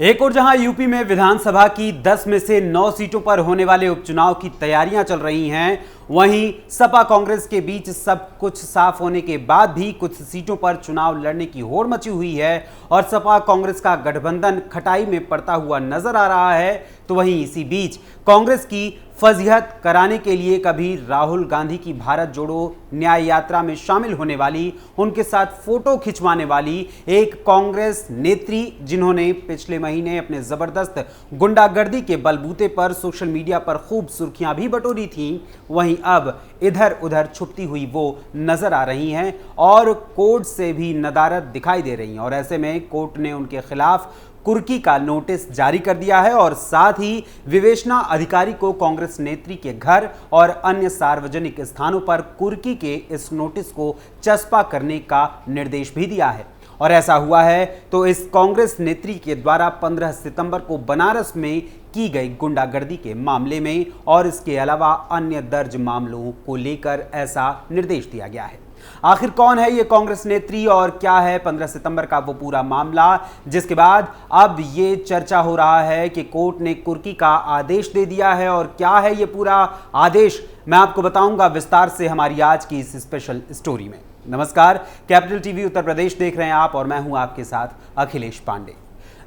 एक और जहां यूपी में विधानसभा की 10 में से 9 सीटों पर होने वाले उपचुनाव की तैयारियां चल रही हैं, वहीं सपा कांग्रेस के बीच सब कुछ साफ होने के बाद भी कुछ सीटों पर चुनाव लड़ने की होड़ मची हुई है और सपा कांग्रेस का गठबंधन खटाई में पड़ता हुआ नजर आ रहा है। तो वहीं इसी बीच कांग्रेस की फजीहत कराने के लिए कभी राहुल गांधी की भारत जोड़ो न्याय यात्रा में शामिल होने वाली, उनके साथ फोटो खिंचवाने वाली एक कांग्रेस नेत्री, जिन्होंने पिछले महीने अपने जबरदस्त गुंडागर्दी के बलबूते पर सोशल मीडिया पर खूब सुर्खियां भी बटोरी थीं, वहीं अब इधर उधर छुपती हुई वो नजर आ रही हैं और कोर्ट से भी नदारद दिखाई दे रही हैं। और ऐसे में कोर्ट ने उनके खिलाफ कुर्की का नोटिस जारी कर दिया है और साथ ही विवेचना अधिकारी को कांग्रेस नेत्री के घर और अन्य सार्वजनिक स्थानों पर कुर्की के इस नोटिस को चस्पा करने का निर्देश भी दिया है। और ऐसा हुआ है तो इस कांग्रेस नेत्री के द्वारा 15 सितंबर को बनारस में की गई गुंडागर्दी के मामले में और इसके अलावा अन्य दर्ज मामलों को लेकर ऐसा निर्देश दिया गया है। आखिर कौन है ये कांग्रेस नेत्री और क्या है 15 सितंबर का वो पूरा मामला, जिसके बाद अब ये चर्चा हो रहा है कि कोर्ट ने कुर्की का आदेश दे दिया है। और क्या है ये पूरा आदेश, मैं आपको बताऊंगा विस्तार से हमारी आज की इस स्पेशल स्टोरी में। नमस्कार, कैपिटल टीवी उत्तर प्रदेश देख रहे हैं आप और मैं हूं आपके साथ अखिलेश पांडे।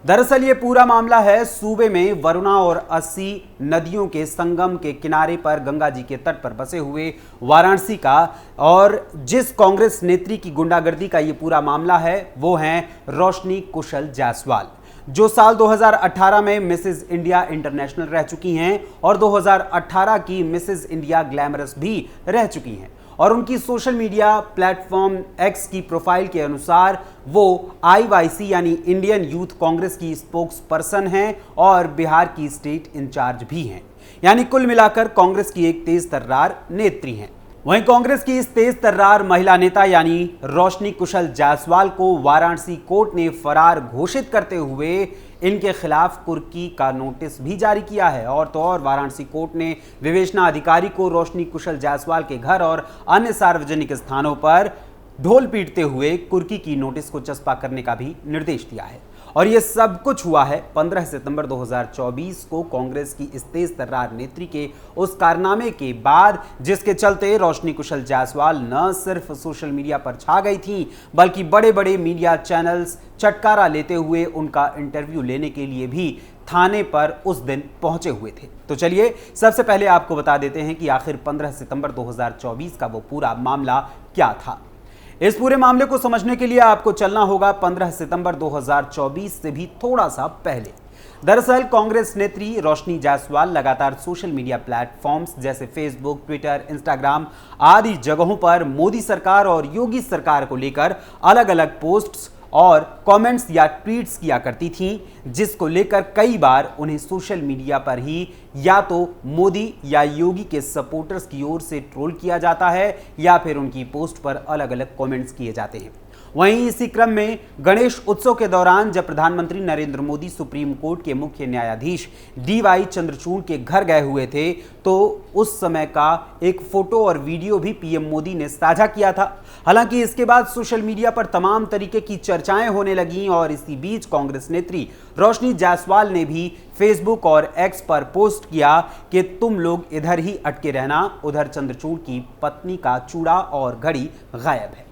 दरअसल ये पूरा मामला है सूबे में वरुणा और 80 नदियों के संगम के किनारे पर गंगा जी के तट पर बसे हुए वाराणसी का। और जिस कांग्रेस नेत्री की गुंडागर्दी का ये पूरा मामला है वो हैं रोशनी कुशल जायसवाल, जो साल 2018 में मिसेज इंडिया इंटरनेशनल रह चुकी हैं और 2018 की मिसेज इंडिया ग्लैमरस भी रह चुकी हैं। और उनकी सोशल मीडिया प्लेटफॉर्म एक्स की प्रोफाइल के अनुसार वो आईवाईसी यानी इंडियन यूथ कांग्रेस की स्पोक्स पर्सन हैं और बिहार की स्टेट इंचार्ज भी हैं, यानी कुल मिलाकर कांग्रेस की एक तेज तर्रार नेत्री हैं। वहीं कांग्रेस की इस तेज तर्रार महिला नेता यानी रोशनी कुशल जायसवाल को वाराणसी कोर्ट ने फरार घोषित करते हुए इनके खिलाफ कुर्की का नोटिस भी जारी किया है। और तो और वाराणसी कोर्ट ने विवेचना अधिकारी को रोशनी कुशल जायसवाल के घर और अन्य सार्वजनिक स्थानों पर ढोल पीटते हुए कुर्की की नोटिस को चस्पा करने का भी निर्देश दिया है। और यह सब कुछ हुआ है 15 सितंबर 2024 को कांग्रेस की इस तेज तर्रार नेत्री के उस कारनामे के बाद, जिसके चलते रोशनी कुशल जायसवाल न सिर्फ सोशल मीडिया पर छा गई थी बल्कि बड़े बड़े मीडिया चैनल्स चटकारा लेते हुए उनका इंटरव्यू लेने के लिए भी थाने पर उस दिन पहुंचे हुए थे। तो चलिए सबसे पहले आपको बता देते हैं कि आखिर 15 सितंबर 2024 का वो पूरा मामला क्या था। इस पूरे मामले को समझने के लिए आपको चलना होगा 15 सितंबर 2024 से भी थोड़ा सा पहले। दरअसल कांग्रेस नेत्री रोशनी जायसवाल लगातार सोशल मीडिया प्लेटफॉर्म्स जैसे फेसबुक, ट्विटर, इंस्टाग्राम आदि जगहों पर मोदी सरकार और योगी सरकार को लेकर अलग अलग पोस्ट्स और कमेंट्स या ट्वीट्स किया करती थी, जिसको लेकर कई बार उन्हें सोशल मीडिया पर ही या तो मोदी या योगी के सपोर्टर्स की ओर से ट्रोल किया जाता है या फिर उनकी पोस्ट पर अलग अलग कमेंट्स किए जाते हैं। वहीं इसी क्रम में गणेश उत्सव के दौरान जब प्रधानमंत्री नरेंद्र मोदी सुप्रीम कोर्ट के मुख्य न्यायाधीश DY चंद्रचूड़ के घर गए हुए थे, तो उस समय का एक फोटो और वीडियो भी पीएम मोदी ने साझा किया था। हालांकि इसके बाद सोशल मीडिया पर तमाम तरीके की चर्चाएं होने लगीं और इसी बीच कांग्रेस नेत्री रोशनी जायसवाल ने भी फेसबुक और एक्स पर पोस्ट किया कि तुम लोग इधर ही अटके रहना, उधर चंद्रचूड़ की पत्नी का चूड़ा और घड़ी गायब है।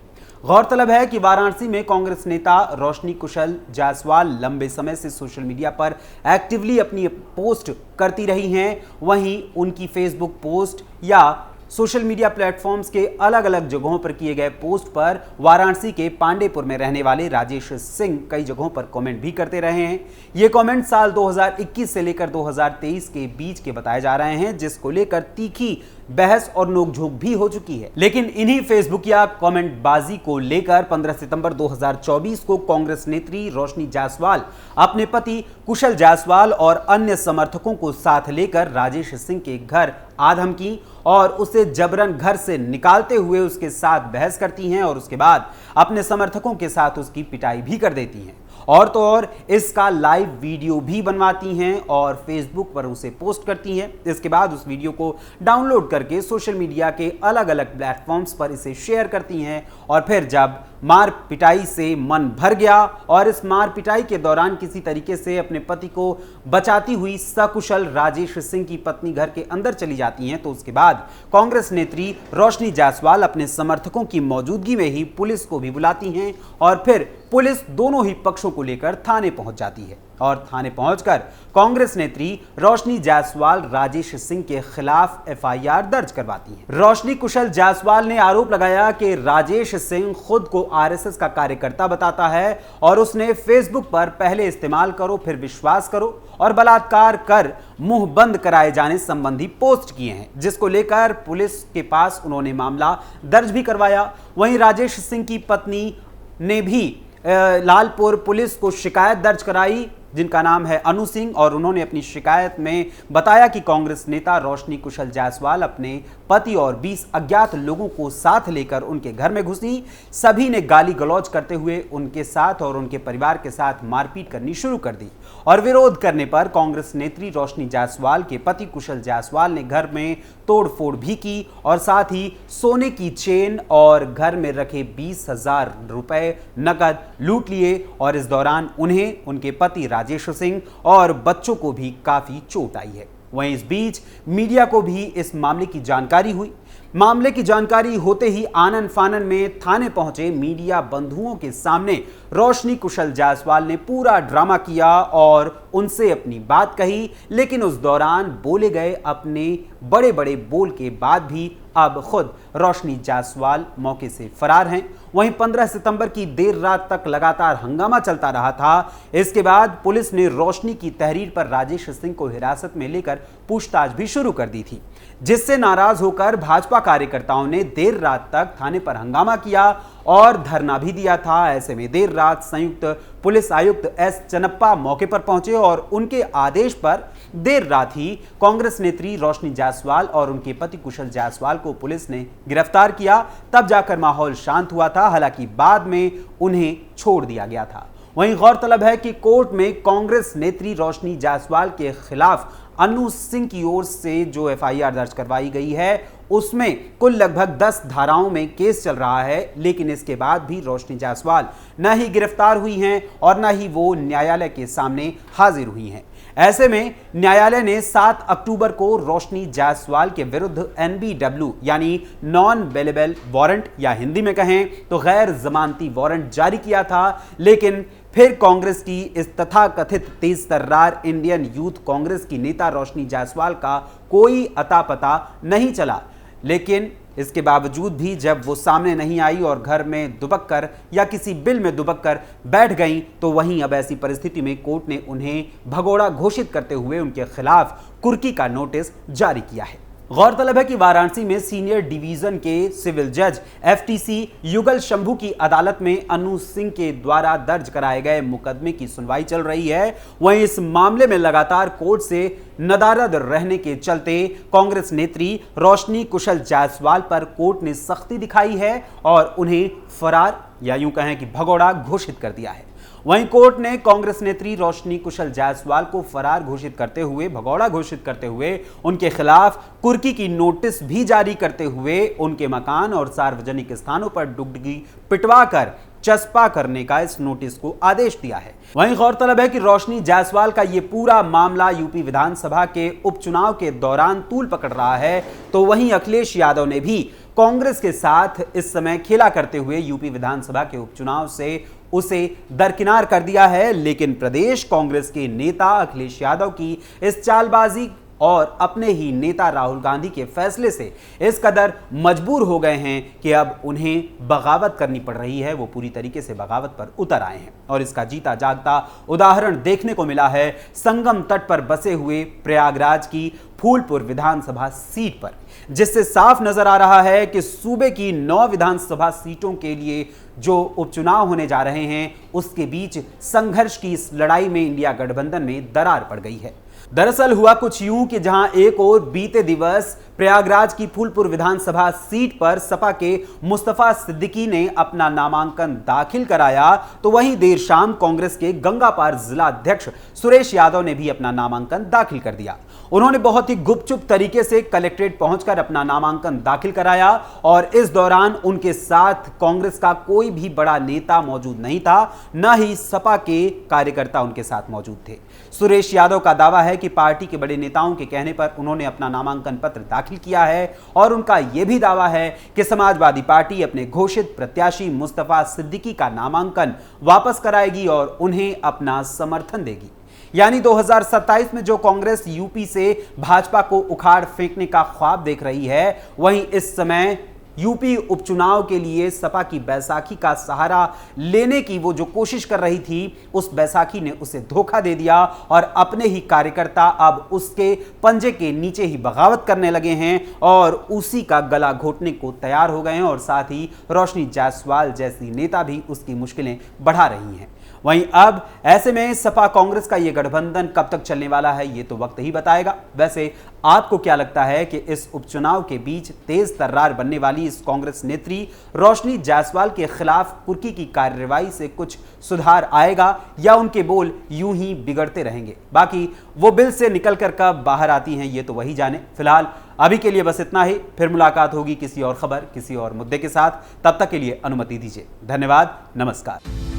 गौरतलब है कि वाराणसी में कांग्रेस नेता रोशनी कुशल जायसवाल लंबे समय से सोशल मीडिया पर एक्टिवली अपनी पोस्ट करती रही हैं। वहीं उनकी फेसबुक पोस्ट या सोशल मीडिया प्लेटफॉर्म्स के अलग अलग जगहों पर किए गए पोस्ट पर वाराणसी के पांडेपुर में रहने वाले राजेश सिंह कई जगहों पर कमेंट भी करते रहे हैं। ये कमेंट साल 2021 से लेकर 2023 के बीच के बताए जा रहे हैं, जिसको लेकर तीखी बहस और नोकझोंक भी हो चुकी है। लेकिन इन्हीं फेसबुक या कमेंट बाजी को लेकर 15 सितंबर 2024 को कांग्रेस नेत्री रोशनी जायसवाल अपने पति कुशल जायसवाल और अन्य समर्थकों को साथ लेकर राजेश सिंह के घर आ धमकी और उसे जबरन घर से निकालते हुए उसके साथ बहस करती हैं और उसके बाद अपने समर्थकों के साथ उसकी पिटाई भी कर देती हैं। और तो और इसका लाइव वीडियो भी बनवाती हैं और फेसबुक पर उसे पोस्ट करती हैं। इसके बाद उस वीडियो को डाउनलोड करके सोशल मीडिया के अलग अलग प्लेटफॉर्म्स पर इसे शेयर करती हैं और फिर जब मार पिटाई से मन भर गया और इस मार पिटाई के दौरान किसी तरीके से अपने पति को बचाती हुई सकुशल राजेश सिंह की पत्नी घर के अंदर चली जाती हैं, तो उसके बाद कांग्रेस नेत्री रोशनी जायसवाल अपने समर्थकों की मौजूदगी में ही पुलिस को भी बुलाती हैं और फिर पुलिस दोनों ही पक्षों को लेकर थाने पहुंच जाती है और थाने पहुंचकर कांग्रेस नेत्री रोशनी जायसवाल राजेश सिंह के खिलाफ एफआईआर दर्ज करवाती है। रोशनी कुशल जायसवाल ने आरोप लगाया कि राजेश सिंह खुद को आरएसएस का कार्यकर्ता बताता है और उसने फेसबुक पर पहले इस्तेमाल करो फिर विश्वास करो और बलात्कार कर मुंह बंद कराए जाने संबंधी पोस्ट किए हैं, जिसको लेकर पुलिस के पास उन्होंने मामला दर्ज भी करवाया। वहीं राजेश सिंह की पत्नी ने भी लालपुर पुलिस को शिकायत दर्ज कराई, जिनका नाम है अनु सिंह, और उन्होंने अपनी शिकायत में बताया कि कांग्रेस नेता रोशनी कुशल जायसवाल अपने पति और 20 अज्ञात लोगों को साथ लेकर उनके घर में घुसी। सभी ने गाली गलौज करते हुए उनके साथ और उनके परिवार के साथ मारपीट करनी शुरू कर दी और विरोध करने पर कांग्रेस नेत्री रोशनी जायसवाल के पति कुशल जायसवाल ने घर में तोड़फोड़ भी की और साथ ही सोने की चेन और घर में रखे 20,000 रुपए नकद लूट लिए और इस दौरान उन्हें, उनके पति राजेश सिंह और बच्चों को भी काफी चोट आई है। वहीं इस बीच मीडिया को भी इस मामले की जानकारी हुई। मामले की जानकारी होते ही आनन फानन में थाने पहुंचे मीडिया बंधुओं के सामने रोशनी कुशल जायसवाल ने पूरा ड्रामा किया और उनसे अपनी बात कही, लेकिन उस दौरान बोले गए अपने बड़े बड़े बोल के बाद भी अब खुद रोशनी जायसवाल मौके से फरार हैं। वहीं 15 सितंबर की देर रात तक लगातार हंगामा चलता रहा था। इसके बाद पुलिस ने रोशनी की तहरीर पर राजेश सिंह को हिरासत में लेकर पूछताछ भी शुरू कर दी थी, जिससे नाराज होकर भाजपा कार्यकर्ताओं ने देर रात तक थाने पर हंगामा किया और धरना भी दिया था। ऐसे में देर रात संयुक्त पुलिस आयुक्त एस चन्नप्पा मौके पर पहुंचे और उनके आदेश पर देर रात ही कांग्रेस नेत्री रोशनी जायसवाल और उनके पति कुशल जायसवाल को पुलिस ने गिरफ्तार किया। तब जाकर माहौल शांत हुआ था, हालांकि बाद में उन्हें छोड़ दिया गया था। वहीं गौरतलब है कि कोर्ट में कांग्रेस नेत्री रोशनी जायसवाल के खिलाफ अनु सिंह की ओर से जो एफआईआर दर्ज करवाई गई है, उसमें कुल लगभग 10 धाराओं में केस चल रहा है, लेकिन इसके बाद भी रोशनी जायसवाल न ही गिरफ्तार हुई हैं और न ही वो न्यायालय के सामने हाजिर हुई हैं। ऐसे में न्यायालय ने 7 अक्टूबर को रोशनी जायसवाल के विरुद्ध NBW यानी नॉन बेलेबल वारंट या हिंदी में कहें तो गैर जमानती वारंट जारी किया था, लेकिन फिर कांग्रेस की इस तथाकथित तेज तर्रार इंडियन यूथ कांग्रेस की नेता रोशनी जायसवाल का कोई अता पता नहीं चला। लेकिन इसके बावजूद भी जब वो सामने नहीं आई और घर में दुबक कर या किसी बिल में दुबक कर बैठ गई, तो वहीं अब ऐसी परिस्थिति में कोर्ट ने उन्हें भगोड़ा घोषित करते हुए उनके खिलाफ कुर्की का नोटिस जारी किया है। गौरतलब है कि वाराणसी में सीनियर डिवीजन के सिविल जज FTC युगल शंभू की अदालत में अनु सिंह के द्वारा दर्ज कराए गए मुकदमे की सुनवाई चल रही है। वहीं इस मामले में लगातार कोर्ट से नदारद रहने के चलते कांग्रेस नेत्री रोशनी कुशल जायसवाल पर कोर्ट ने सख्ती दिखाई है और उन्हें फरार या यूं कहें कि भगोड़ा घोषित कर दिया है। वहीं कोर्ट ने कांग्रेस नेत्री रोशनी कुशल जायसवाल को फरार घोषित करते हुए, भगौड़ा घोषित करते हुए उनके खिलाफ कुर्की की नोटिस भी जारी करते हुए उनके मकान और सार्वजनिक स्थानों पर डुगडुगी पिटवा कर चस्पा करने का इस नोटिस को आदेश दिया है। वहीं गौरतलब है कि रोशनी जायसवाल का ये पूरा मामला यूपी विधानसभा के उपचुनाव के दौरान तूल पकड़ रहा है, तो वहीं अखिलेश यादव ने भी कांग्रेस के साथ इस समय खेला करते हुए यूपी विधानसभा के उपचुनाव से उसे दरकिनार कर दिया है। लेकिन प्रदेश कांग्रेस के नेता अखिलेश यादव की इस चालबाजी और अपने ही नेता राहुल गांधी के फैसले से इस कदर मजबूर हो गए हैं कि अब उन्हें बगावत करनी पड़ रही है। वो पूरी तरीके से बगावत पर उतर आए हैं और इसका जीता जागता उदाहरण देखने को मिला है संगम तट पर बसे हुए प्रयागराज की फूलपुर विधानसभा सीट पर, जिससे साफ नजर आ रहा है कि सूबे की 9 विधानसभा सीटों के लिए जो उपचुनाव होने जा रहे हैं, उसके बीच संघर्ष की इस लड़ाई में इंडिया गठबंधन में दरार पड़ गई है। दरअसल हुआ कुछ यूं कि जहां एक ओर बीते दिवस प्रयागराज की फूलपुर विधानसभा सीट पर सपा के मुस्तफा सिद्दीकी ने अपना नामांकन दाखिल कराया, तो वहीं देर शाम कांग्रेस के गंगापार जिला अध्यक्ष सुरेश यादव ने भी अपना नामांकन दाखिल कर दिया। उन्होंने बहुत ही गुपचुप तरीके से कलेक्ट्रेट पहुंचकर अपना नामांकन दाखिल कराया और इस दौरान उनके साथ कांग्रेस का कोई भी बड़ा नेता मौजूद नहीं था, न ही सपा के कार्यकर्ता उनके साथ मौजूद थे। सुरेश यादव का दावा है कि पार्टी के बड़े नेताओं के कहने पर उन्होंने अपना नामांकन पत्र दाखिल किया है और उनका यह भी दावा है कि समाजवादी पार्टी अपने घोषित प्रत्याशी मुस्तफा सिद्दीकी का नामांकन वापस कराएगी और उन्हें अपना समर्थन देगी। यानी 2027 में जो कांग्रेस यूपी से भाजपा को उखाड़ फेंकने का ख्वाब देख रही है, वहीं इस समय यूपी उपचुनाव के लिए सपा की बैसाखी का सहारा लेने की वो जो कोशिश कर रही थी, उस बैसाखी ने उसे धोखा दे दिया और अपने ही कार्यकर्ता अब उसके पंजे के नीचे ही बगावत करने लगे हैं और उसी का गला घोटने को तैयार हो गए हैं और साथ ही रोशनी जायसवाल जैसी नेता भी उसकी मुश्किलें बढ़ा रही हैं। वहीं अब ऐसे में सपा कांग्रेस का यह गठबंधन कब तक चलने वाला है, ये तो वक्त ही बताएगा। वैसे आपको क्या लगता है कि इस उपचुनाव के बीच तेज तर्रार बनने वाली इस कांग्रेस नेत्री रोशनी जायसवाल के खिलाफ कुर्की की कार्रवाई से कुछ सुधार आएगा या उनके बोल यूं ही बिगड़ते रहेंगे? बाकी वो बिल से निकलकर कब बाहर आती हैं, ये तो वही जाने। फिलहाल अभी के लिए बस इतना ही। फिर मुलाकात होगी किसी और खबर, किसी और मुद्दे के साथ। तब तक के लिए अनुमति दीजिए। धन्यवाद, नमस्कार।